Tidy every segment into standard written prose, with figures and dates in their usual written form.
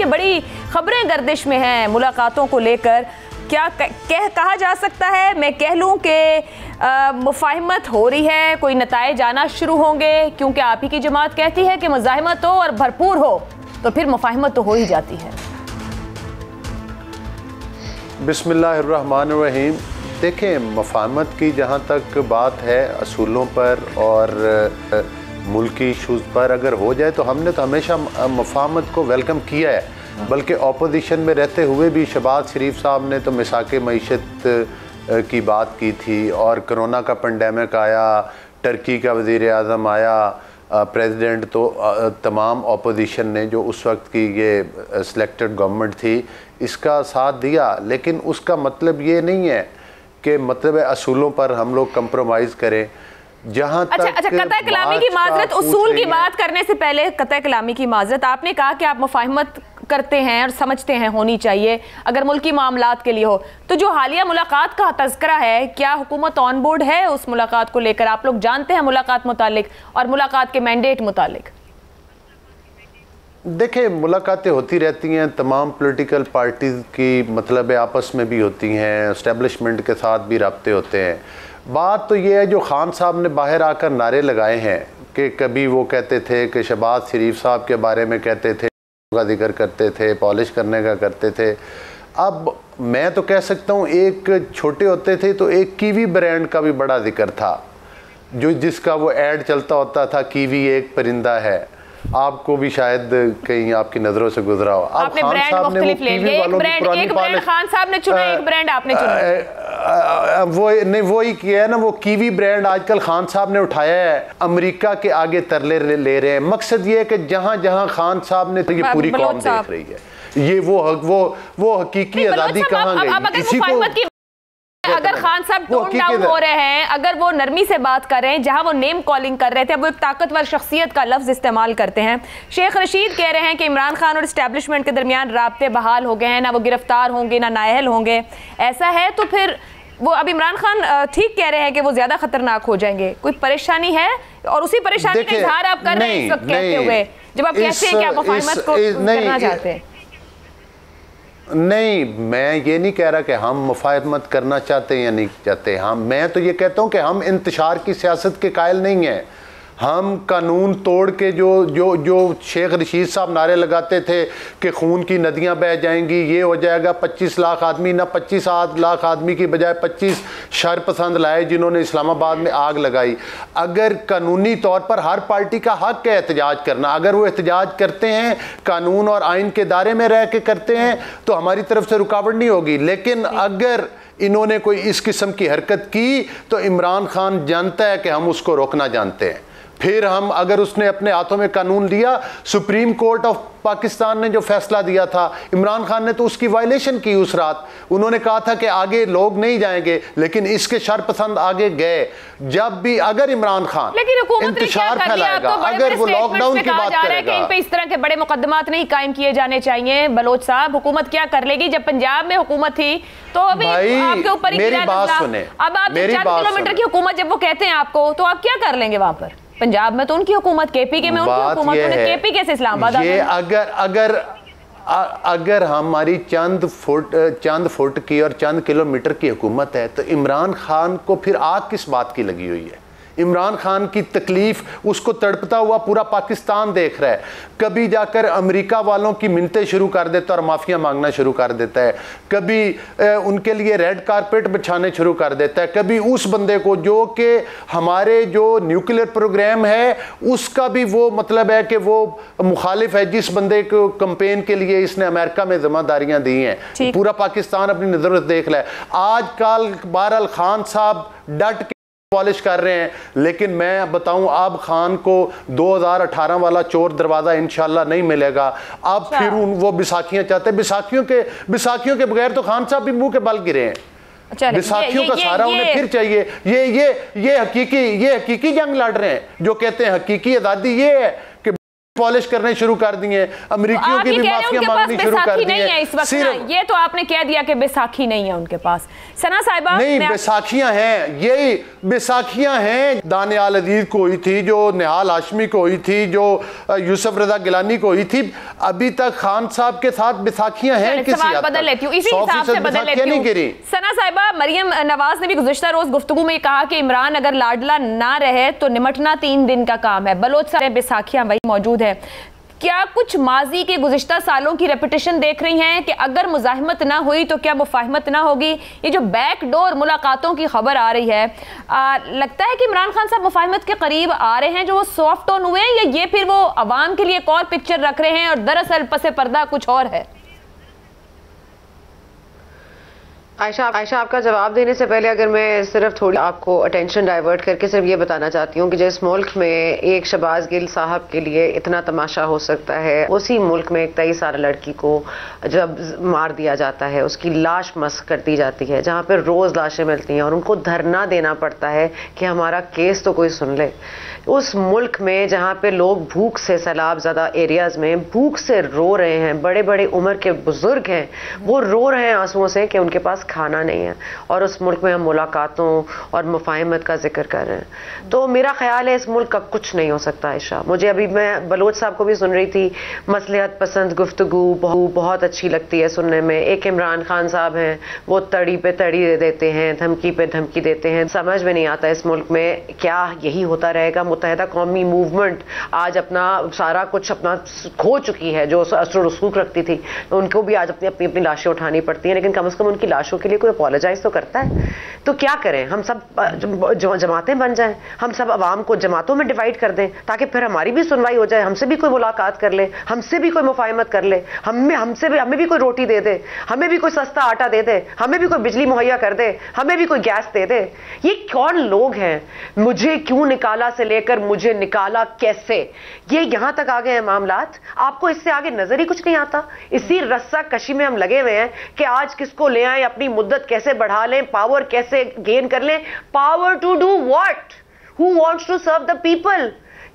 کہ بڑی خبریں گردش میں ہیں ملاقاتوں کو لے کر. کیا کہا جا سکتا ہے؟ میں کہہ لوں کہ مفاہمت ہو رہی ہے, کوئی نتائج آنا شروع ہوں گے, کیونکہ آپ ہی کی جماعت کہتی ہے کہ مزاحمت ہو اور بھرپور ہو تو پھر مفاہمت تو ہو ہی جاتی ہے. بسم اللہ الرحمن الرحیم. دیکھیں, مفاہمت کی جہاں تک بات ہے اصولوں پر اور ملکی ایشوز پر اگر ہو جائے تو ہم نے تو ہمیشہ مفاہمت کو ویلکم کیا ہے, بلکہ اپوزیشن میں رہتے ہوئے بھی شہباز شریف صاحب نے تو مساق معیشت کی بات کی تھی, اور کرونا کا پینڈیمک آیا, ٹرکی کا وزیر اعظم آیا, پریزیڈنٹ, تو تمام اپوزیشن نے جو اس وقت کی یہ سلیکٹڈ گورنمنٹ تھی اس کا ساتھ دیا. لیکن اس کا مطلب یہ نہیں ہے کہ مطلب اصولوں پر ہم لوگ کمپرومائز کریں. جہاں تک قطع کلامی کی معذرت, اصول کی بات کرنے سے پہلے قطع کلامی کی معذرت, آپ نے کہا کہ آپ مفاہمت کرتے ہیں اور سمجھتے ہیں ہونی چاہیے اگر ملکی معاملات کے لیے ہو, تو جو حالیہ ملاقات کا تذکرہ ہے, کیا حکومت آن بورڈ ہے اس ملاقات کو لے کر؟ آپ لوگ جانتے ہیں ملاقات متعلق اور ملاقات کے مینڈیٹ متعلق؟ دیکھیں, ملاقاتیں ہوتی رہتی ہیں, تمام پولیٹیکل پارٹیز کی مطلب آپس میں بھی ہوتی ہیں, اسٹیبلشمنٹ کے ساتھ بھی رابطے ہوتے ہیں. بات تو یہ ہے جو خان صاحب نے باہر آ کر نعرے لگائے ہیں کہ کبھی وہ کہتے تھے کہ شہباز شریف صاحب کے بارے میں کہتے تھے, کا ذکر کرتے تھے, پالش کرنے کا کرتے تھے. اب میں تو کہہ سکتا ہوں ایک چھوٹے ہوتے تھے تو ایک کیوی برانڈ کا بھی بڑا ذکر تھا, جس کا وہ ایڈ چلتا ہوتا تھا, کیوی ایک پرندہ ہے. آپ کو بھی شاید کہیں آپ کی نظروں سے گزرا ہو. آپ نے برانڈ مختلف لے لیے, ایک برانڈ خان صاحب نے چنا, ایک برانڈ آپ نے چنا. وہی کیا ہے نا, وہ کیوی برانڈ آج کل خان صاحب نے اٹھایا ہے, امریکہ کے آگے ترلے لے رہے ہیں. مقصد یہ ہے کہ جہاں جہاں خان صاحب نے یہ پوری قوم دیکھ رہی ہے, یہ وہ حقیقی آزادی کہاں گئی؟ اسی کو اگر خان صاحب ٹون ڈاؤن ہو رہے ہیں, اگر وہ نرمی سے بات کر رہے ہیں, جہاں وہ نیم کالنگ کر رہے تھے, اب وہ ایک طاقتور شخصیت کا لفظ استعمال کرتے ہیں. شیخ رشید کہہ رہے ہیں کہ عمران خان اور اسٹیبلشمنٹ کے درمیان رابطے بحال ہو گئے ہیں, نہ وہ گرفتار ہوں گے نہ نااہل ہوں گے. ایسا ہے تو پھر وہ اب عمران خان ٹھیک کہہ رہے ہیں کہ وہ زیادہ خطرناک ہو جائیں گے, کوئی پریشانی ہے؟ اور اسی پریشانی کا اظہار آپ کر رہے ہیں اس وقت کہتے ہوئے, جب آپ کہتے ہیں کہ آپ مفاہمت کو کرنا چاہتے ہیں. نہیں, میں یہ نہیں کہہ رہا کہ ہم مفاہمت کرنا چاہتے ہیں یا نہیں چاہتے. میں تو یہ کہتا ہوں کہ ہم انتشار کی سیاست کے قائل نہیں ہیں. ہم قانون توڑ کے جو شیخ رشید صاحب نعرے لگاتے تھے کہ خون کی ندیاں بہہ جائیں گی, یہ ہو جائے گا, 25 لاکھ آدمی, نہ 25 لاکھ آدمی کی بجائے 25 شر پسند لائے جنہوں نے اسلام آباد میں آگ لگائی. اگر قانونی طور پر ہر پارٹی کا حق ہے احتجاج کرنا, اگر وہ احتجاج کرتے ہیں قانون اور آئین کے دائرے میں رہ کے کرتے ہیں تو ہماری طرف سے رکاوٹ نہیں ہوگی. لیکن اگر انہوں نے کوئی اس قسم کی حرکت کی تو عمران خان جانتا ہے کہ ہم اس کو روکنا جانتے ہیں. پھر ہم اگر اس نے اپنے ہاتھوں میں قانون لیا, سپریم کورٹ آف پاکستان نے جو فیصلہ دیا تھا, عمران خان نے تو اس کی وائلیشن کی اس رات. انہوں نے کہا تھا کہ آگے لوگ نہیں جائیں گے, لیکن اس کے شر پسند آگے گئے. جب بھی اگر عمران خان انتشار پھیلائے گا, اگر وہ لاک ڈاؤن کی بات کرے گا, ان پہ اس طرح کے بڑے مقدمات نہیں قائم کیے جانے چاہیے. بلوچ صاحب, حکومت کیا کر لے گی؟ جب پنجاب میں حکومت تھی تو ابھی آپ کے اوپر میری بات سنیں, اب آپ 4 کلومیٹر کی حکومت جب وہ کہتے ہیں آپ کو, تو آپ کیا کر لیں گے وہاں پر؟ پنجاب میں تو ان کی حکومت, کے پی کے میں ان کی حکومت, انہیں کے پی کے سے اسلام آباد. یہ اگر ہماری چند فٹ کی اور چند کلومیٹر کی حکومت ہے تو عمران خان کو پھر آگ کس بات کی لگی ہوئی ہے؟ عمران خان کی تکلیف اس کو تڑپتا ہوا پورا پاکستان دیکھ رہا ہے. کبھی جا کر امریکہ والوں کی منتیں شروع کر دیتا اور معافیاں مانگنا شروع کر دیتا ہے, کبھی ان کے لیے ریڈ کارپیٹ بچھانے شروع کر دیتا ہے, کبھی اس بندے کو جو کہ ہمارے جو نیوکلیئر پروگرام ہے اس کا بھی وہ مطلب ہے کہ وہ مخالف ہے, جس بندے کو کمپین کے لیے اس نے امریکہ میں ذمہ داریاں دی ہیں. پورا پاکستان اپنی نظروں سے دیکھ رہا ہے. آج کل بہرحال خان صاحب ڈٹ کے پالش کر رہے ہیں, لیکن میں بتاؤں اب خان کو 2018 والا چور دروازہ انشاءاللہ نہیں ملے گا. اب پھر وہ بیساکھیاں چاہتے ہیں, بیساکھیوں کے بغیر تو خان صاحب بھی منہ کے بل گرے ہیں. بیساکھیوں کا سہارا انہیں پھر چاہیے. یہ حقیقی جنگ لڑ رہے ہیں جو کہتے ہیں حقیقی آزادی یہ ہے کہ پالش کرنے شروع کر دیے ہیں, امریکیوں کی بھی معافیاں مانگنی شروع کر دی ہیں. یہ تو آپ نے کہہ دیا کہ بیساکھی نہیں ہے ان کے پاس. ثنا صاحبہ نہیں, بیساکھیاں ہیں, یہی بیساکھیاں ہیں. دانیال عزیز کو ہوئی تھی, جو نہال ہاشمی کو ہوئی تھی, جو یوسف رضا گیلانی کو ہوئی تھی. ابھی تک خان صاحب کے ساتھ بیساکھیاں ہیں کسی حد تک, بدل لیتی ہوں اسی حساب سے بدل لیتی ہوں. ثنا صاحبہ, مریم نواز نے بھی گزشتہ روز گفتگو میں کہا کہ عمران اگر لاڈلا نہ رہے تو نمٹنا 3 دن کا کام ہے. بلوچ سے بیساکھیاں وہی موجود ہے. کیا کچھ ماضی کے گزشتہ سالوں کی ریپیٹیشن دیکھ رہی ہیں کہ اگر مزاحمت نہ ہوئی تو کیا مفاہمت نہ ہوگی؟ یہ جو بیک ڈور ملاقاتوں کی خبر آ رہی ہے, لگتا ہے کہ عمران خان صاحب مفاہمت کے قریب آ رہے ہیں جو وہ سافٹ ٹون ہوئے ہیں, یا یہ پھر وہ عوام کے لیے ایک اور پکچر رکھ رہے ہیں اور دراصل پس پردہ کچھ اور ہے؟ عائشہ, آپ کا جواب دینے سے پہلے اگر میں صرف تھوڑی آپ کو اٹینشن ڈائیورٹ کر کے صرف یہ بتانا چاہتی ہوں کہ جس ملک میں ایک شہباز گل صاحب کے لیے اتنا تماشا ہو سکتا ہے, اسی ملک میں ایک 23 سالہ لڑکی کو جب مار دیا جاتا ہے, اس کی لاش مسخ کر دی جاتی ہے, جہاں پہ روز لاشیں ملتی ہیں اور ان کو دھرنا دینا پڑتا ہے کہ ہمارا کیس تو کوئی سن لے. اس ملک میں جہاں پہ لوگ بھوک سے, سیلاب زدہ ایریاز میں بھوک سے رو رہے ہیں, بڑے بڑے عمر کے بزرگ ہیں, وہ رو رہے ہیں آنسوؤں سے کہ ان کے پاس کھانا نہیں ہے, اور اس ملک میں ہم ملاقاتوں اور مفاہمت کا ذکر کر رہے ہیں. تو میرا خیال ہے اس ملک کا کچھ نہیں ہو سکتا. عائشہ, مجھے ابھی میں بلوچ صاحب کو بھی سن رہی تھی, مصلحت پسند گفتگو بہت اچھی لگتی ہے سننے میں. ایک عمران خان صاحب ہیں, وہ تڑی پہ تڑی دیتے ہیں, دھمکی پہ دھمکی دیتے ہیں. سمجھ میں نہیں آتا اس ملک میں کیا یہی ہوتا رہے گا. متحدہ قومی موومنٹ آج اپنا سارا کچھ اپنا کھو چکی ہے, جو اثر و رسوخ رکھتی تھی, ان کو بھی آج اپنی لاشیں اٹھانی پڑتی ہیں, لیکن کم از کم ان کی لاشوں کے لیے کوئی اپولوجائز تو کرتا ہے. تو کیا کریں, ہم سب جماعتیں بن جائیں, ہم سب عوام کو جماعتوں میں ڈیوائیڈ کر دیں تاکہ پھر ہماری بھی سنوائی ہو جائے, ہم سے بھی کوئی ملاقات کر لے, ہم سے بھی کوئی مفاہمت کر لے, ہمیں بھی کوئی روٹی دے دے, ہمیں بھی کوئی سستا آٹا دے دے, ہمیں بھی کوئی بجلی مہیا کر دے, ہمیں بھی کوئی گیس دے دے. یہ کون لوگ ہیں؟ مجھے کیوں نکالا سے لے کر مجھے نکالا کیسے, یہ یہاں تک آ گئے ہیں معاملات. آپ کو اس سے آگے نظر ہی کچھ نہیں آتا. اسی رسہ کشی میں ہم لگے ہوئے ہیں کہ آج کس کو لے آئیں, اپنی مدت کیسے بڑھا لیں, پاور کیسے گین کر لیں. Power to do what? Who wants to serve the people?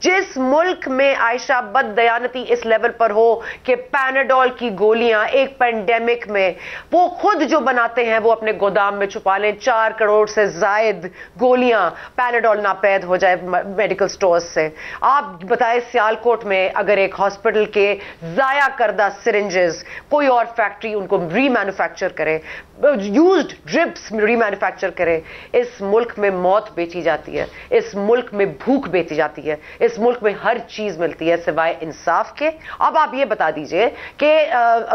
جس ملک میں عائشہ بد دیانتی اس لیول پر ہو کہ پیناڈول کی گولیاں ایک پینڈیمک میں وہ خود جو بناتے ہیں وہ اپنے گودام میں چھپا لیں, 4 کروڑ سے زائد گولیاں پیناڈول ناپید ہو جائے میڈیکل سٹورز سے. آپ بتائیں سیالکوٹ میں اگر ایک ہاسپٹل کے ضائع کردہ سرنجز کوئی اور فیکٹری ان کو ری مینوفیکچر کرے, یوزڈ ڈرپس ری مینوفیکچر کرے. اس ملک میں موت بیچی جاتی ہے, اس ملک میں بھوک بیچی جاتی ہے, اس ملک میں ہر چیز ملتی ہے سوائے انصاف کے. اب آپ یہ بتا دیجئے کہ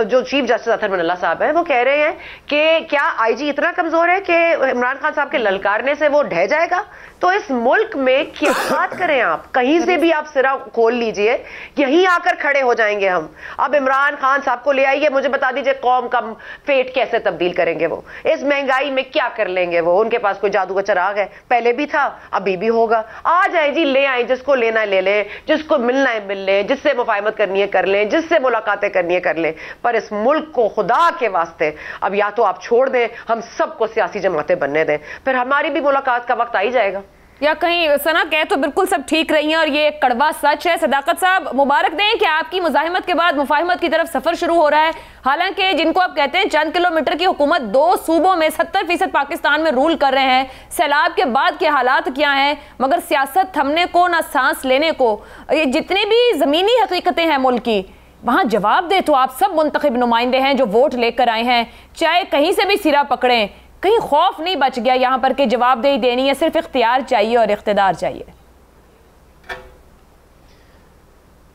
جو چیف جسٹس اطہر من اللہ صاحب ہیں وہ کہہ رہے ہیں کہ کیا آئی جی اتنا کمزور ہے کہ عمران خان صاحب کے للکارنے سے وہ ڈھہ جائے گا؟ تو اس ملک میں کیا بات کریں آپ, کہیں سے بھی آپ سرا کھول لیجئے, یہیں آ کر کھڑے ہو جائیں گے ہم. اب عمران خان صاحب کو لے آئیے, مجھے بتا دیجئے قوم کا فیٹ کیسے تبدیل کریں گے وہ, اس مہنگائی میں کیا کر لیں گے وہ. ان کے پاس کوئی جادو کا چراغ ہے, پہلے بھی تھا ابھی بھی ہوگا. آ جائیں جی, لے آئیں, جس کو لینا ہے لے لیں, جس کو ملنا ہے مل لیں, جس سے مفاہمت کرنی ہے کر لیں, جس سے ملاقاتیں کرنی ہے کر لیں. پر اس ملک کو خدا کے واسطے اب یا تو آپ چھوڑ دیں, ہم سب کو سیاسی جماعتیں بننے دیں, پھر ہماری بھی ملاقات کا وقت آ ہی جائے گا. یا کہیں ثنا کہہ تو بالکل سب ٹھیک رہی ہیں اور یہ ایک کڑوا سچ ہے. صداقت صاحب مبارک دیں کہ آپ کی مزاحمت کے بعد مفاہمت کی طرف سفر شروع ہو رہا ہے. حالانکہ جن کو آپ کہتے ہیں چند کلومیٹر کی حکومت 2 صوبوں میں 70% پاکستان میں رول کر رہے ہیں, سیلاب کے بعد کے حالات کیا ہیں, مگر سیاست تھمنے کو نہ سانس لینے کو. یہ جتنی بھی زمینی حقیقتیں ہیں ملک کی وہاں جواب دے تو آپ سب منتخب نمائندے ہیں جو ووٹ لے کر آئے ہیں, چاہے کہیں سے بھی سرا پکڑیں. کہیں خوف نہیں بچ گیا یہاں پر کہ جواب دہی دینی ہے, صرف اختیار چاہیے اور اقتدار چاہیے؟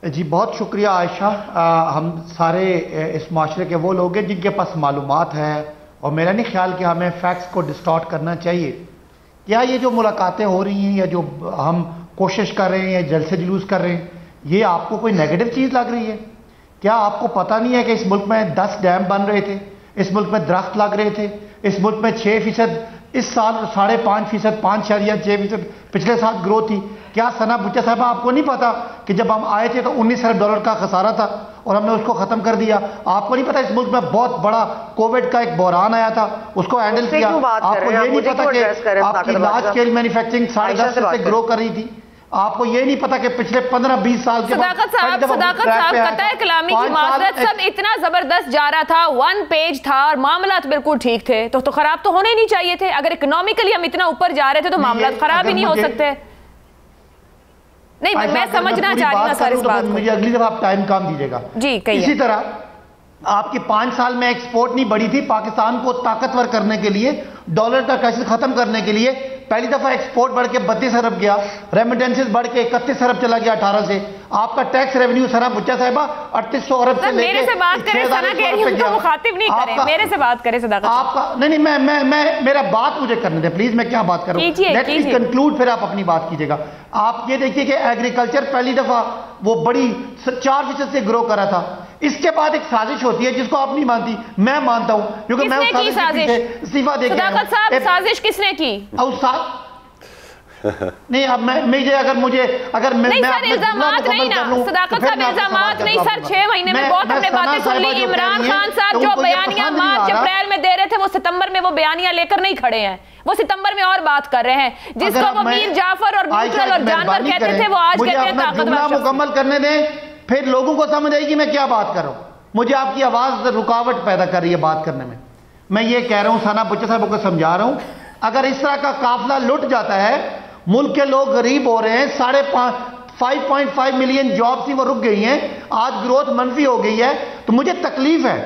جی بہت شکریہ عائشہ. ہم سارے اس معاشرے کے وہ لوگ ہیں جن کے پاس معلومات ہے, اور میرا نہیں خیال کہ ہمیں فیکٹس کو ڈسٹارٹ کرنا چاہیے. کیا یہ جو ملاقاتیں ہو رہی ہیں یا جو ہم کوشش کر رہے ہیں یا جلسے جلوس کر رہے ہیں, یہ آپ کو کوئی نیگیٹو چیز لگ رہی ہے؟ کیا آپ کو پتہ نہیں ہے کہ اس ملک میں 10 ڈیم بن رہے تھے, اس ملک میں درخت لگ رہے تھے, اس ملک میں 6% اس سال 5.5%, 5.6% پچھلے سال گروتھ تھی. کیا ثنا بچہ صاحبہ آپ کو نہیں پتا کہ جب ہم آئے تھے تو $19 ارب کا خسارہ تھا اور ہم نے اس کو ختم کر دیا؟ آپ کو نہیں پتا اس ملک میں بہت بڑا کووڈ کا ایک بحران آیا تھا, اس کو ہینڈل کیا. آپ کو یہ نہیں پتا کہ آپ کی لارج اسکیل مینوفیکچرنگ 10.5% سے گرو کر رہی تھی. آپ کو یہ نہیں پتا کہ پچھلے 15-20 سال کے صداقت صاحب قطع کلامی کی معذرت سب اتنا زبردست جا رہا تھا، 1 پیج تھا اور معاملات بالکل ٹھیک تھے، تو خراب تو ہونے ہی نہیں چاہیے تھے. اگر اکنامیکلی ہم اتنا اوپر جا رہے تھے تو معاملات خراب ہی نہیں ہو سکتے. نہیں میں سمجھنا چاہ رہی ہوں سر اس بات کو. مجھے اگلی دفعہ آپ ٹائم کام دیجیے گا. جی کہیے. اسی طرح آپ کی 5 سال میں ایکسپورٹ نہیں بڑھی تھی. پاکستان کو طاقتور کرنے کے لیے، ڈالر کا کرائسس ختم کرنے کے لیے پہلی دفعہ ایکسپورٹ بڑھ کے 32 ارب گیا، ریمیٹنسز بڑھ کے 31 ارب چلا گیا 18 سے. آپ کا ٹیکس ریونیو سنا بچہ صاحبہ 3800 ارب سے لے کے میرے سے بات کریں، سنا کہہ رہی ہوں تو مخاطب نہیں کریں، میرے سے بات کریں صداقت. آپ کا نہیں میں میرا بات مجھے کرنے دیں پلیز. میں کیا بات کر رہا ہوں، لیٹ می کنکلوڈ، پھر آپ اپنی بات کیجئے گا. آپ یہ دیکھیے کہ ایگریکلچر پہلی دفعہ وہ بڑی 4% سے گرو کرا تھا. اس کے بعد ایک سازش ہوتی ہے جس کو آپ نہیں مانتی، میں مانتا ہوں، کیونکہ میں اس سازش کے پیچھے استعفیٰ دے کے آیا ہوں. صداقت صاحب سازش کس نے کی؟ نہیں اب نہیں سر الزامات نہیں نا، صداقت صاحب الزامات نہیں سر. 6 مہینے میں بہت ہم نے باتیں سن لی. عمران خان صاحب جو بیانیہ مارچ اپریل میں دے رہے تھے وہ ستمبر میں وہ بیانیہ لے کر نہیں کھڑے ہیں، وہ ستمبر میں اور بات کر رہے ہیں. جس کو وہ میر جعفر اور نیوٹرل اور جانور کہتے تھے وہ آج کہتے ہیں طاقتور شخص. مکمل کرنے دیں پھر لوگوں کو سمجھ آئے گی میں کیا بات کر رہا ہوں. مجھے آپ کی آواز رکاوٹ پیدا کر رہی ہے بات کرنے میں. میں یہ کہہ رہا ہوں، ثنا بچہ صاحب کو سمجھا رہا ہوں، اگر اس طرح کا قافلہ لٹ جاتا ہے، ملک کے لوگ غریب ہو رہے ہیں، 5.5 ملین جابس ہی وہ رک گئی ہیں، آج گروتھ منفی ہو گئی ہے، تو مجھے تکلیف ہے.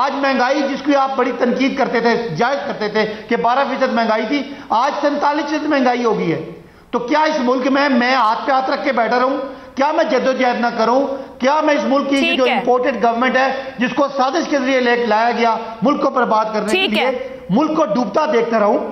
آج مہنگائی جس کی آپ بڑی تنقید کرتے تھے، جائز کرتے تھے کہ 12% مہنگائی تھی، آج 47% مہنگائی ہو گئی ہے. تو کیا اس ملک میں ہاتھ پہ ہاتھ رکھ کے بیٹھا رہوں؟ کیا میں جدوجہد نہ کروں؟ کیا میں اس ملک کی جو امپورٹڈ گورنمنٹ ہے جس کو سازش کے ذریعے لایا گیا ملک کو برباد کرنے کے لیے، ملک کو ڈوبتا دیکھتا رہوں؟